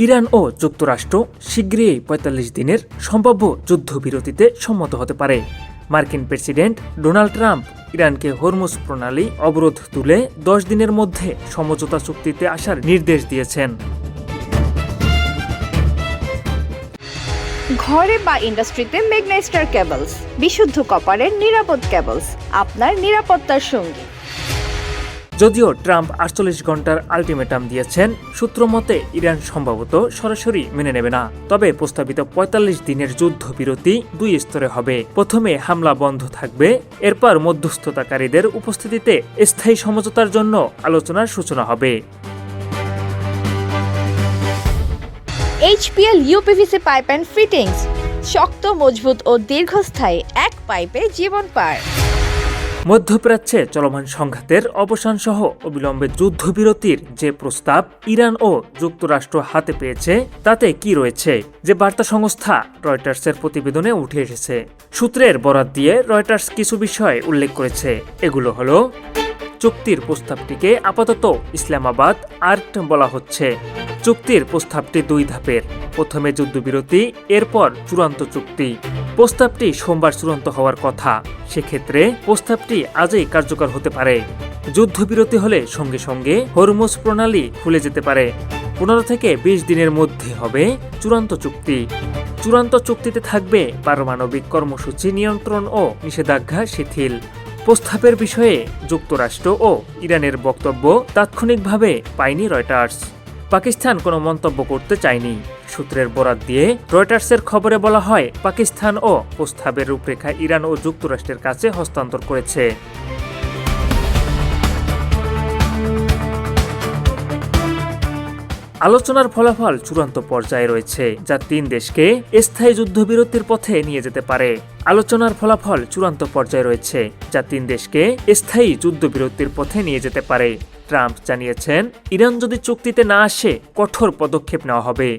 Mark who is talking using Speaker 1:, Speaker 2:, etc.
Speaker 1: Iran ও যুক্তরাষ্ট্র শীঘ্রই ৪৫ দিনের সম্ভাব্য যুদ্ধবিরতিতে সম্মত হতে পারে। মার্কিন প্রেসিডেন্ট ডোনাল্ড ট্রাম্প ইরানকে হরমুজ প্রণালী অবরোধ তুলে ১০ দিনের মধ্যে সমঝোতা চুক্তিতে আসার নির্দেশ দিয়েছেন।
Speaker 2: ঘরে বা ইন্ডাস্ট্রিতে মেগনা স্টার কেবলস, বিশুদ্ধ কপারের নিরাপদ কেবলস, আপনার নিরাপত্তার সঙ্গী।
Speaker 1: যদিও ট্রাম্প ৪৮ ঘন্টার আলটিমেটাম দিয়েছেন, সূত্র মতে ইরান সম্ভবত সরাসরি মেনে নেবে না। তবে প্রস্তাবিত ৪৫ দিনের যুদ্ধবিরতি ২ স্তরে হবে। প্রথমে হামলা বন্ধ থাকবে, এরপর মধ্যস্থতাকারীদের উপস্থিতিতে স্থায়ী সমঝোতার জন্য আলোচনার সূচনা হবে।
Speaker 2: HPL uPVC pipe and fittings, শক্ত, মজবুত ও দীর্ঘস্থায়ী, এক পাইপে জীবন পার।
Speaker 1: মধ্যপ্রাচ্যে চলমান সংঘাতের অবসান সহ অবিলম্বে যুদ্ধবিরতির যে প্রস্তাব ইরান ও যুক্তরাষ্ট্র হাতে পেয়েছে তাতে কি রয়েছে, যে বার্তা সংস্থা রয়টার্সের প্রতিবেদনে উঠে এসেছে। সূত্রের বরাত দিয়ে রয়টার্স কিছু বিষয় উল্লেখ করেছে। এগুলো হলো: চুক্তির প্রস্তাবটিকে আপাতত ইসলামাবাদ আর্ট বলা হচ্ছে। চুক্তির প্রস্তাবটি ২ ধাপের, প্রথমে যুদ্ধবিরতি, এরপর চূড়ান্ত চুক্তি। প্রস্তাবটি সোমবার চূড়ান্ত হওয়ার কথা, সেক্ষেত্রে প্রস্তাবটি আজই কার্যকর হতে পারে। যুদ্ধবিরতি হলে সঙ্গে সঙ্গে হরমুজ প্রণালী খুলে যেতে পারে। ১৫ থেকে ২০ দিনের মধ্যে হবে চূড়ান্ত চুক্তি। চূড়ান্ত চুক্তিতে থাকবে পারমাণবিক কর্মসূচি নিয়ন্ত্রণ ও নিষেধাজ্ঞা শিথিল। প্রস্তাবের বিষয়ে যুক্তরাষ্ট্র ও ইরানের বক্তব্য তাৎক্ষণিকভাবে পায়নি রয়টার্স। পাকিস্তান কোনো মন্তব্য করতে চায়নি। সূত্রের বরাত দিয়ে রয়টার্সের খবরে বলা হয়, পাকিস্তান ও প্রস্তাবের রূপরেখা ইরান ও যুক্তরাষ্ট্রের কাছে হস্তান্তর করেছে। আলোচনার ফলাফল চূড়ান্ত পর্যায়ে রয়েছে, যা ৩ দেশকে স্থায়ী যুদ্ধবিরতির পথে নিয়ে যেতে পারে। আলোচনার ফলাফল চূড়ান্ত পর্যায়ে রয়েছে, যা ৩ দেশকে স্থায়ী যুদ্ধবিরতির পথে নিয়ে যেতে পারে। ট্রাম্প জানিয়েছেন, ইরান যদি চুক্তিতে না আসে কঠোর পদক্ষেপ নেওয়া হবে।